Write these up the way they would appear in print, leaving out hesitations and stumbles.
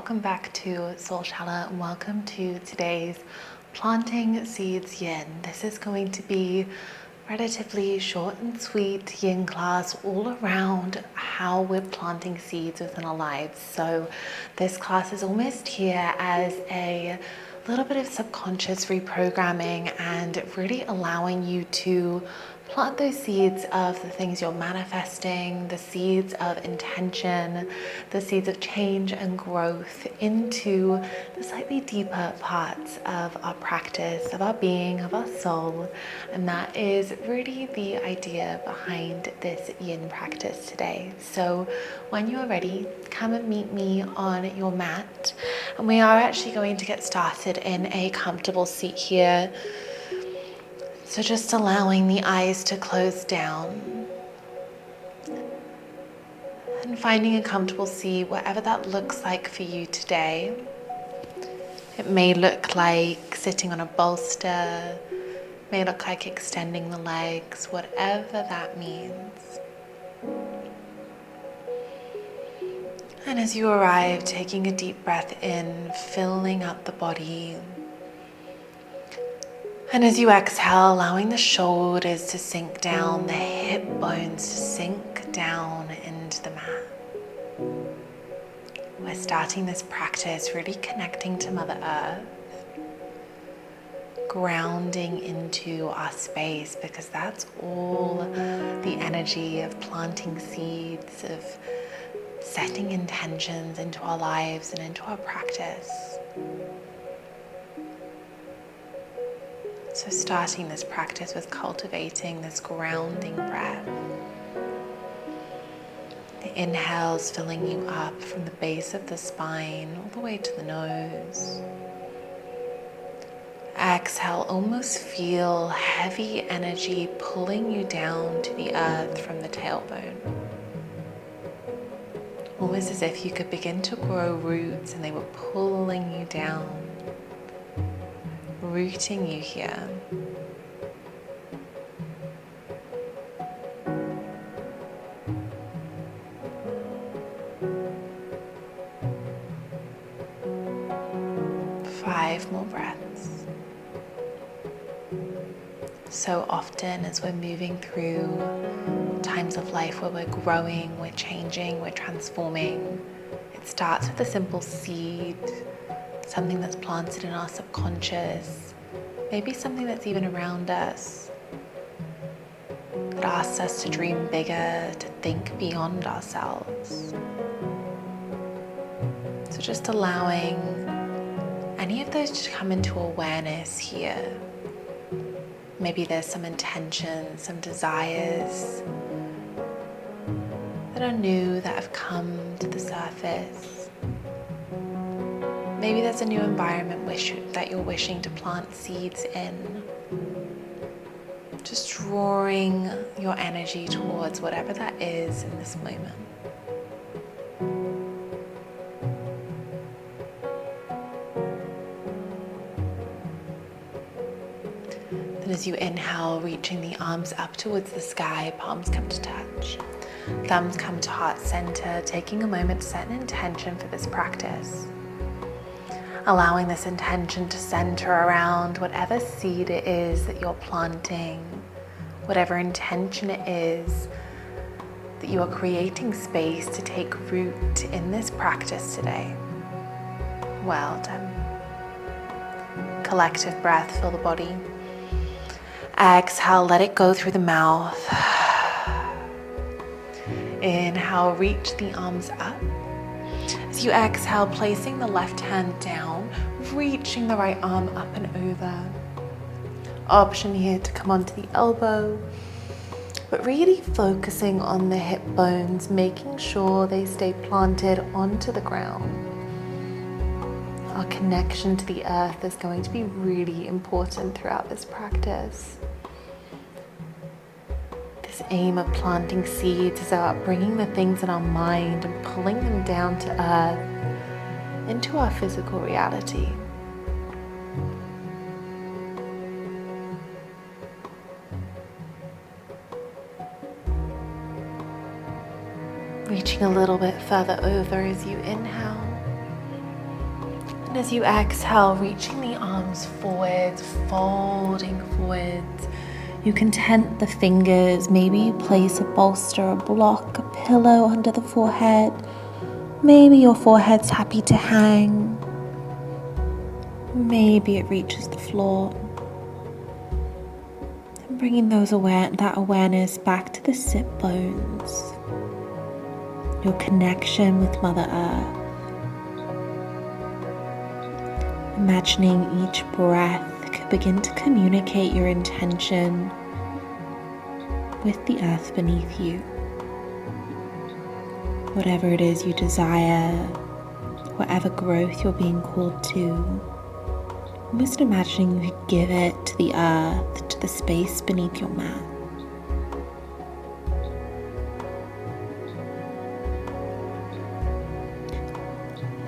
welcome back to Soul Shala and welcome to today's Planting Seeds Yin. This is going to be relatively short and sweet yin class all around how we're planting seeds within our lives. So this class is almost here as a little bit of subconscious reprogramming and really allowing you to plant those seeds of the things you're manifesting, the seeds of intention, the seeds of change and growth into the slightly deeper parts of our practice, of our being, of our soul. And that is really the idea behind this yin practice today. So when you're ready, come and meet me on your mat. And we are actually going to get started in a comfortable seat here. So just allowing the eyes to close down and finding a comfortable seat, whatever that looks like for you today. It may look like sitting on a bolster, may look like extending the legs, whatever that means. And as you arrive, taking a deep breath in, filling up the body. And as you exhale, allowing the shoulders to sink down, the hip bones to sink down into the mat. We're starting this practice really connecting to Mother Earth, grounding into our space, because that's all the energy of planting seeds, of setting intentions into our lives and into our practice. So starting this practice with cultivating this grounding breath. The inhales filling you up from the base of the spine all the way to the nose. Exhale, almost feel heavy energy pulling you down to the earth from the tailbone. Almost as if you could begin to grow roots and they were pulling you down, rooting you here. Five more breaths. So often as we're moving through times of life where we're growing, we're changing, we're transforming, it starts with a simple seed, something that's planted in our subconscious, maybe something that's even around us, that asks us to dream bigger, to think beyond ourselves. So just allowing any of those to come into awareness here. Maybe there's some intentions, some desires that are new, that have come to the surface. Maybe there's a new environment that you're wishing to plant seeds in. Just drawing your energy towards whatever that is in this moment. Then as you inhale, reaching the arms up towards the sky, palms come to touch. Thumbs come to heart center, taking a moment to set an intention for this practice. Allowing this intention to center around whatever seed it is that you're planting, whatever intention it is that you are creating space to take root in this practice today. Well done. Collective breath, fill the body. Exhale, let it go through the mouth. Inhale, reach the arms up. As you exhale, placing the left hand down, reaching the right arm up and over. Option here to come onto the elbow, but really focusing on the hip bones, making sure they stay planted onto the ground. Our connection to the earth is going to be really important throughout this practice. This aim of planting seeds is about bringing the things in our mind and pulling them down to earth, into our physical reality. Reaching a little bit further over as you inhale. And as you exhale, reaching the arms forwards, folding forwards. You can tent the fingers, maybe you place a bolster, a block, a pillow under the forehead. Maybe your forehead's happy to hang. Maybe it reaches the floor. And bringing that awareness back to the sit bones. Your connection with Mother Earth. Imagining each breath could begin to communicate your intention with the earth beneath you. Whatever it is you desire, whatever growth you're being called to, almost imagining you could give it to the earth, to the space beneath your mat.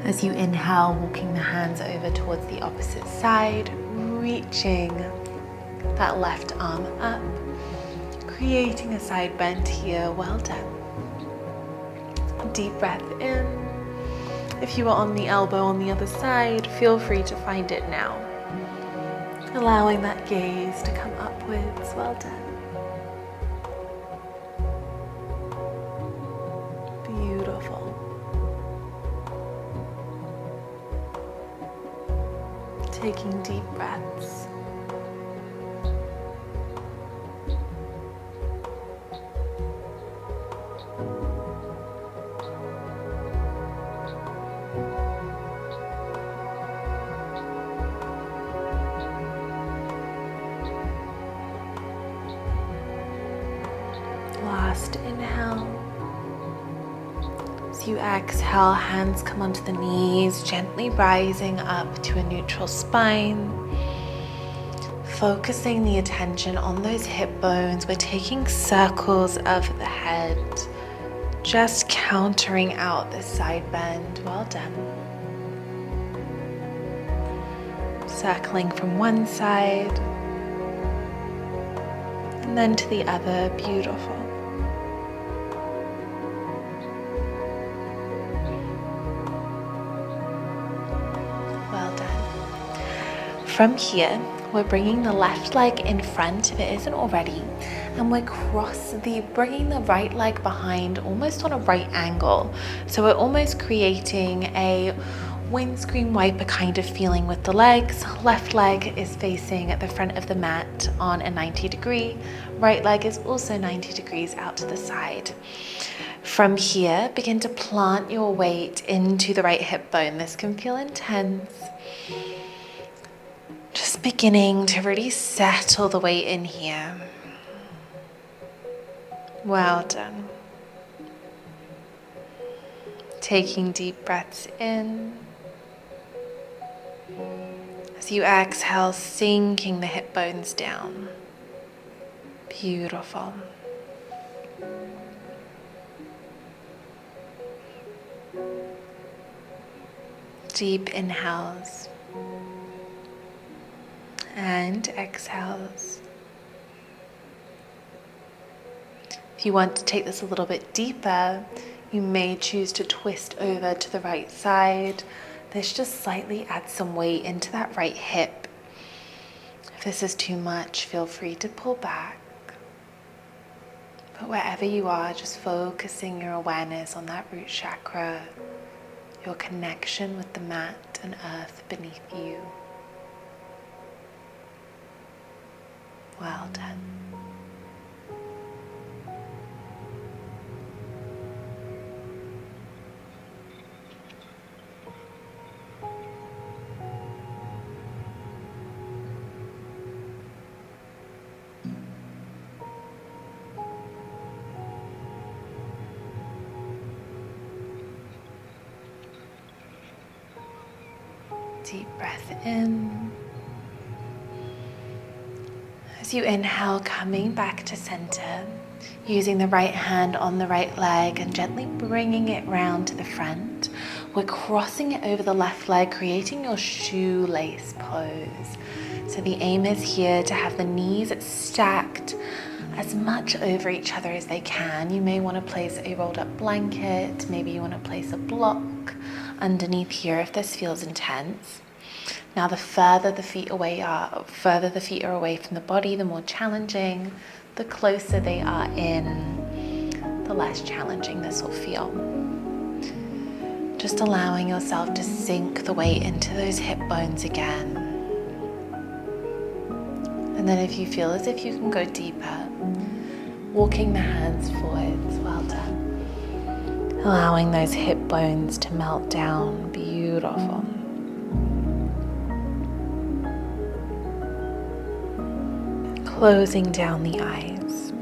As you inhale, walking the hands over towards the opposite side, reaching that left arm up, creating a side bend here. Well done. Deep breath in. If you are on the elbow on the other side, feel free to find it now. Allowing that gaze to come upwards. Well done. Beautiful. Taking deep breaths. Last inhale. As you exhale, hands come onto the knees, gently rising up to a neutral spine. Focusing the attention on those hip bones. We're taking circles of the head, just countering out this side bend. Well done. Circling from one side and then to the other. Beautiful. Well done. From here, we're bringing the left leg in front if it isn't already, and we're bringing the right leg behind almost on a right angle. So we're almost creating a windscreen wiper kind of feeling with the legs. Left leg is facing at the front of the mat on a 90 degree. Right leg is also 90 degrees out to the side. From here, begin to plant your weight into the right hip bone. This can feel intense. Just beginning to really settle the weight in here. Well done. Taking deep breaths in. As you exhale, sinking the hip bones down. Beautiful. Deep inhales and exhales. If you want to take this a little bit deeper, you may choose to twist over to the right side. This just slightly adds some weight into that right hip. If this is too much, feel free to pull back. But wherever you are, just focusing your awareness on that root chakra, your connection with the mat and earth beneath you. Well done. Deep breath in. As you inhale, coming back to center, using the right hand on the right leg and gently bringing it round to the front. We're crossing it over the left leg, creating your shoelace pose. So the aim is here to have the knees stacked as much over each other as they can. You may want to place a rolled up blanket, maybe you want to place a block underneath here if this feels intense. Now the further the feet are away from the body, the more challenging. The closer they are in, the less challenging this will feel. Just allowing yourself to sink the weight into those hip bones again. And then if you feel as if you can go deeper, walking the hands forwards, well done. Allowing those hip bones to melt down, beautiful. Closing down the eyes.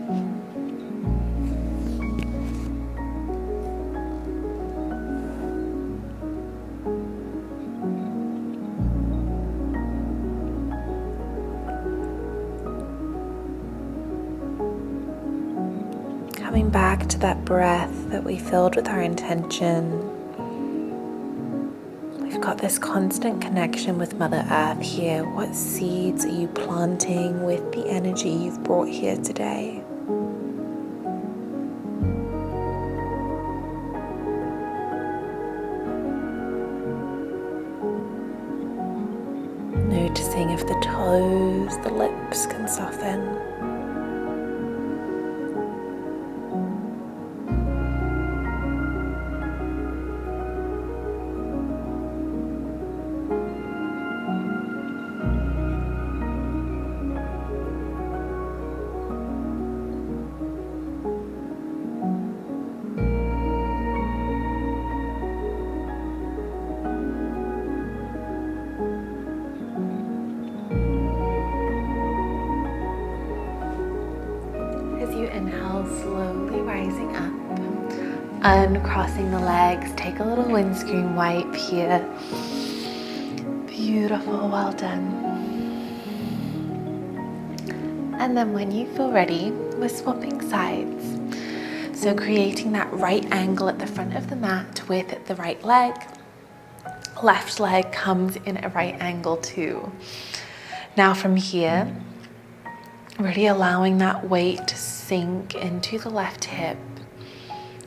Coming back to that breath that we filled with our intention. We've got this constant connection with Mother Earth here. What seeds are you planting with the energy you've brought here today? Noticing if the toes, the lips can soften. Inhale, slowly rising up, uncrossing the legs, take a little windscreen wipe here. Beautiful, well done. And then when you feel ready, we're swapping sides. So creating that right angle at the front of the mat with the right leg. Left leg comes in a right angle too. Now from here, really allowing that weight to sink into the left hip.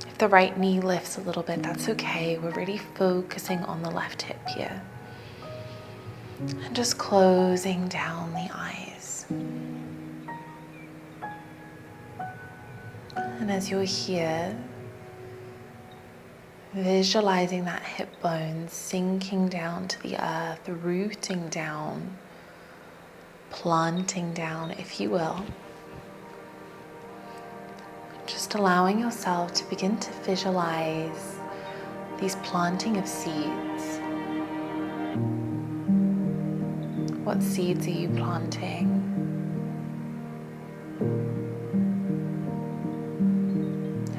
If the right knee lifts a little bit, that's okay. We're really focusing on the left hip here. And just closing down the eyes. And as you're here, visualizing that hip bone sinking down to the earth, rooting down, planting down, if you will. Just allowing yourself to begin to visualize these planting of seeds. What seeds are you planting?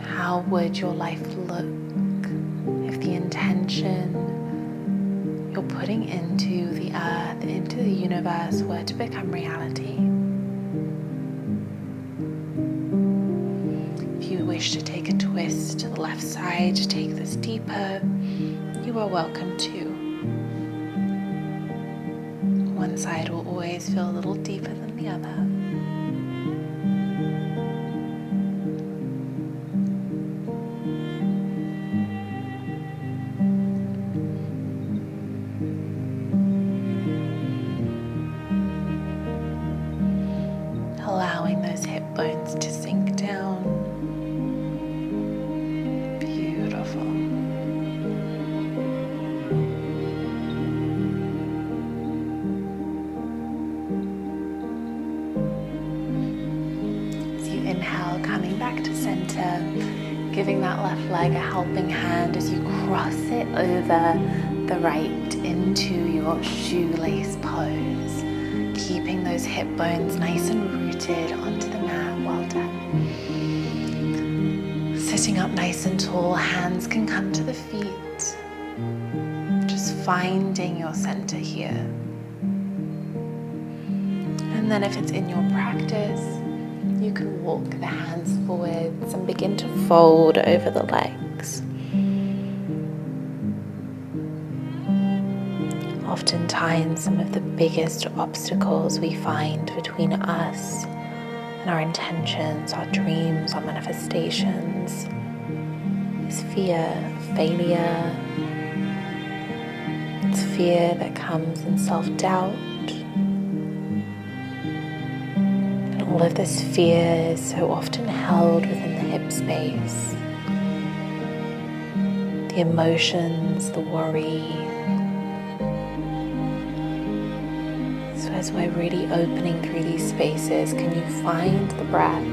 How would your life look if the intention you're putting into the earth, into the universe, were to become reality? If you wish to take a twist to the left side, to take this deeper, you are welcome to. One side will always feel a little deeper than the other. Allowing those hip bones to sink down. Beautiful. As you inhale, coming back to center, giving that left leg a helping hand as you cross it over the right into your shoelace pose. Keeping those hip bones nice and rooted onto the mat. Well done. Sitting up nice and tall, hands can come to the feet. Just finding your center here. And then if it's in your practice, you can walk the hands forwards and begin to fold over the legs. Oftentimes, some of the biggest obstacles we find between us and our intentions, our dreams, our manifestations is fear of failure, fear that comes in self-doubt. And all of this fear is so often held within the hip space. The emotions, the worry. So as we're really opening through these spaces, can you find the breath?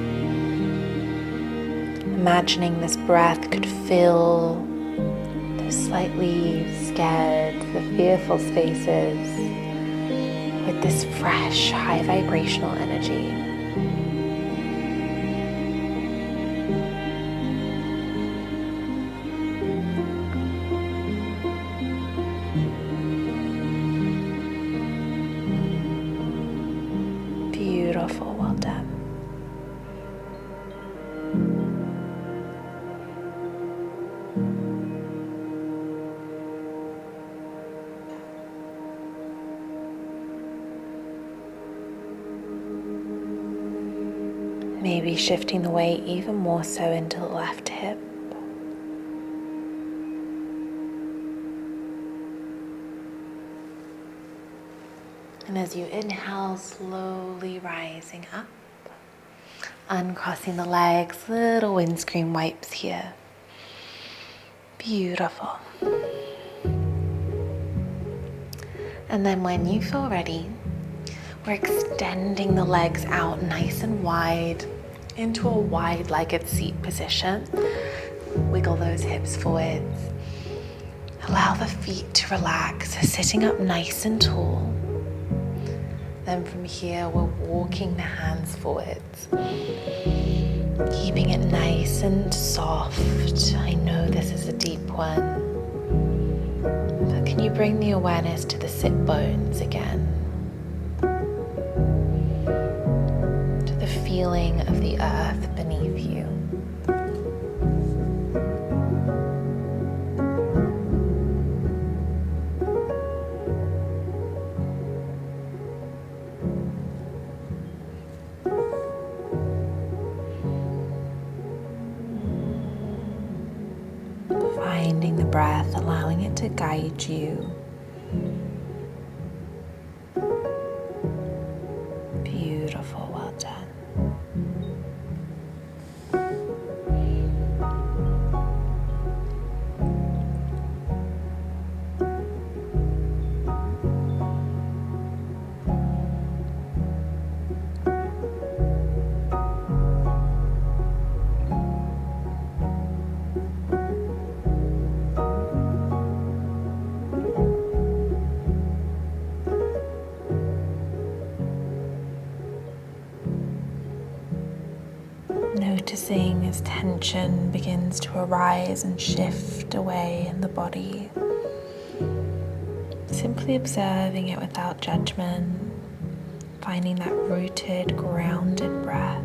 Imagining this breath could fill the slightly scared, the fearful spaces with this fresh, high vibrational energy. Beautiful, well done. Maybe shifting the weight even more so into the left hip. And as you inhale, slowly rising up, uncrossing the legs, little windscreen wipes here. Beautiful. And then when you feel ready, we're extending the legs out nice and wide into a wide-legged seat position. Wiggle those hips forwards. Allow the feet to relax, sitting up nice and tall. Then from here, we're walking the hands forwards, keeping it nice and soft. I know this is a deep one, but can you bring the awareness to the sit bones again? To the feeling of the earth beneath you. Finding the breath, allowing it to guide you. Beautiful, well done. Noticing as tension begins to arise and shift away in the body. Simply observing it without judgment, finding that rooted, grounded breath.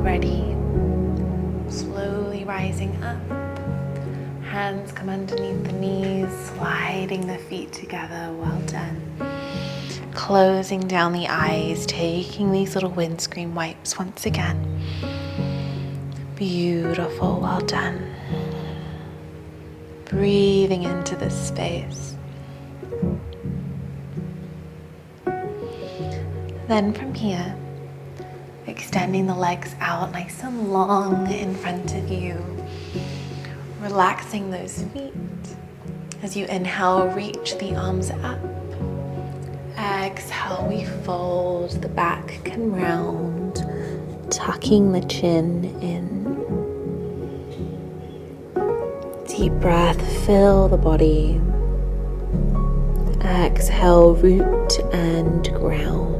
Ready, slowly rising up, hands come underneath the knees, sliding the feet together, well done. Closing down the eyes, taking these little windscreen wipes once again. Beautiful, well done. Breathing into this space. Then from here, extending the legs out nice and long in front of you. Relaxing those feet. As you inhale, reach the arms up. Exhale, we fold, the back can round, tucking the chin in. Deep breath, fill the body. Exhale, root and ground.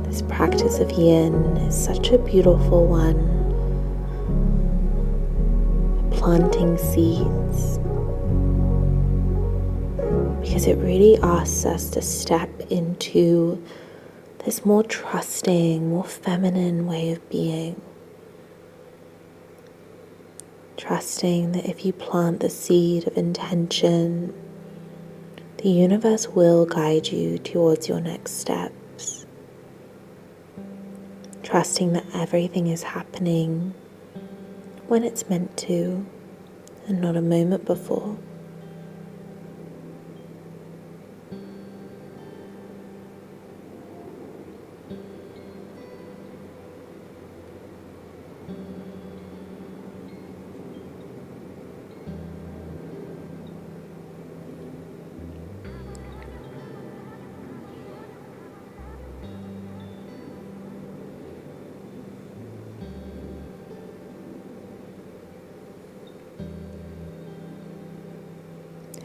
This practice of yin is such a beautiful one. Planting seeds. because it really asks us to step into this more trusting, more feminine way of being. Trusting that if you plant the seed of intention, the universe will guide you towards your next steps. Trusting that everything is happening when it's meant to, and not a moment before.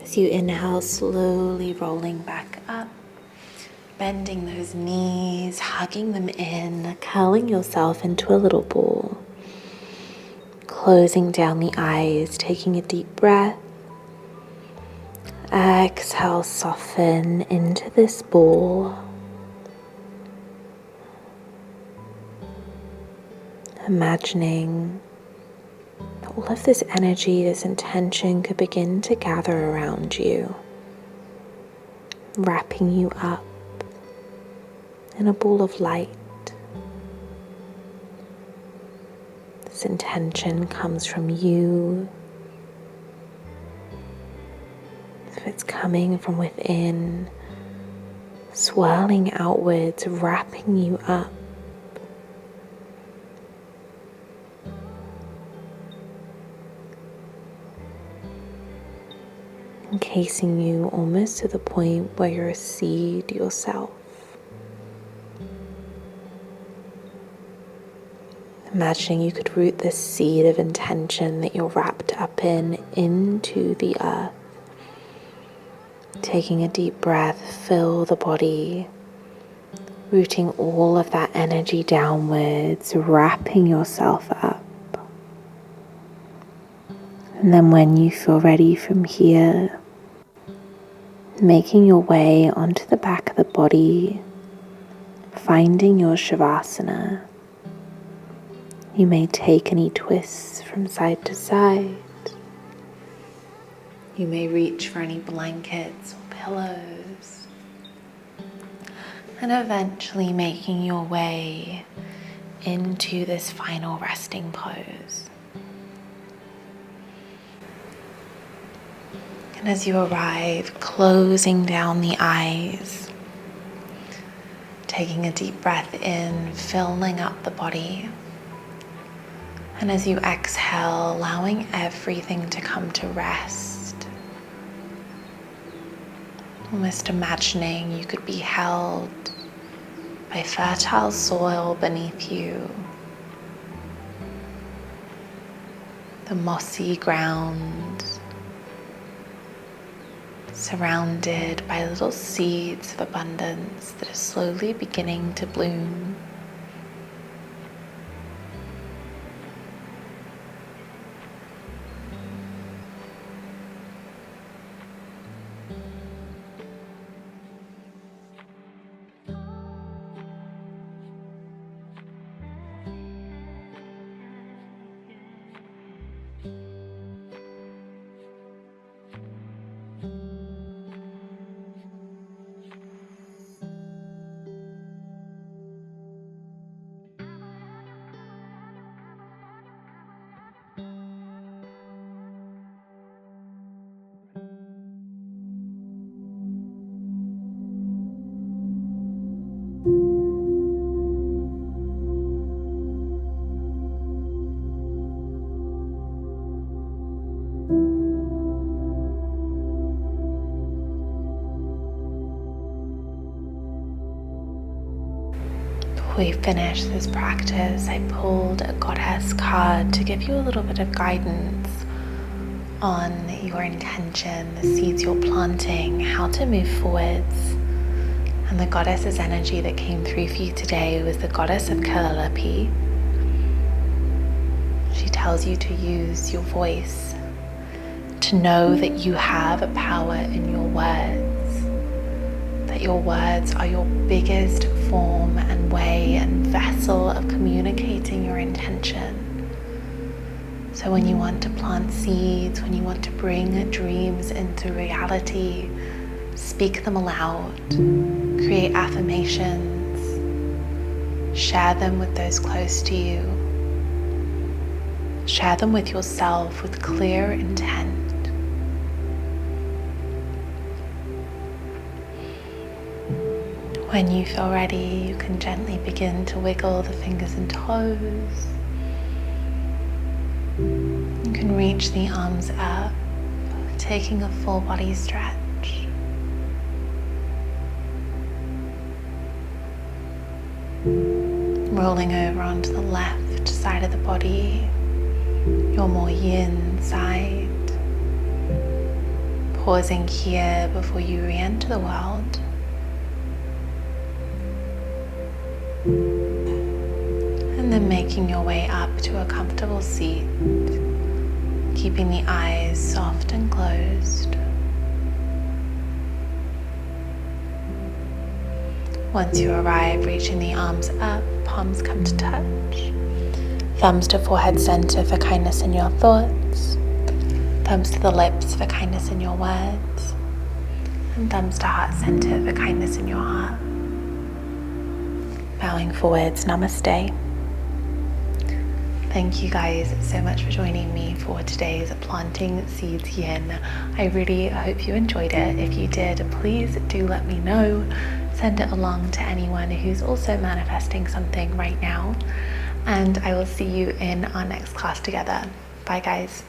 As you inhale, slowly rolling back up, bending those knees, hugging them in, curling yourself into a little ball, closing down the eyes, taking a deep breath. Exhale, soften into this ball. Imagining all of this energy, this intention could begin to gather around you, wrapping you up in a ball of light. This intention comes from you. If it's coming from within, swirling outwards, wrapping you up. Encasing you almost to the point where you're a seed yourself. Imagining you could root this seed of intention that you're wrapped up in into the earth. Taking a deep breath, fill the body, rooting all of that energy downwards, wrapping yourself up. And then when you feel ready from here, making your way onto the back of the body, finding your Shavasana. You may take any twists from side to side. You may reach for any blankets or pillows. And eventually making your way into this final resting pose. And as you arrive, closing down the eyes, taking a deep breath in, filling up the body. And as you exhale, allowing everything to come to rest. Almost imagining you could be held by fertile soil beneath you. The mossy ground, surrounded by little seeds of abundance that are slowly beginning to bloom. Before we finish this practice, I pulled a goddess card to give you a little bit of guidance on your intention, the seeds you're planting, how to move forwards. And the goddess's energy that came through for you today was the goddess of Calliope. She tells you to use your voice to know that you have power in your words, that your words are your biggest form and way and vessel of communicating your intention. So when you want to plant seeds, when you want to bring dreams into reality, speak them aloud, create affirmations, share them with those close to you, share them with yourself with clear intent. When you feel ready, you can gently begin to wiggle the fingers and toes. You can reach the arms up, taking a full body stretch. Rolling over onto the left side of the body, your more yin side. Pausing here before you re-enter the world. And then making your way up to a comfortable seat, keeping the eyes soft and closed. Once you arrive, reaching the arms up, palms come to touch. Thumbs to forehead center for kindness in your thoughts. Thumbs to the lips for kindness in your words. And thumbs to heart center for kindness in your heart. Bowing forwards, namaste. Thank you guys so much for joining me for today's Planting Seeds Yin. I really hope you enjoyed it. If you did, please do let me know. Send it along to anyone who's also manifesting something right now. And I will see you in our next class together. Bye guys.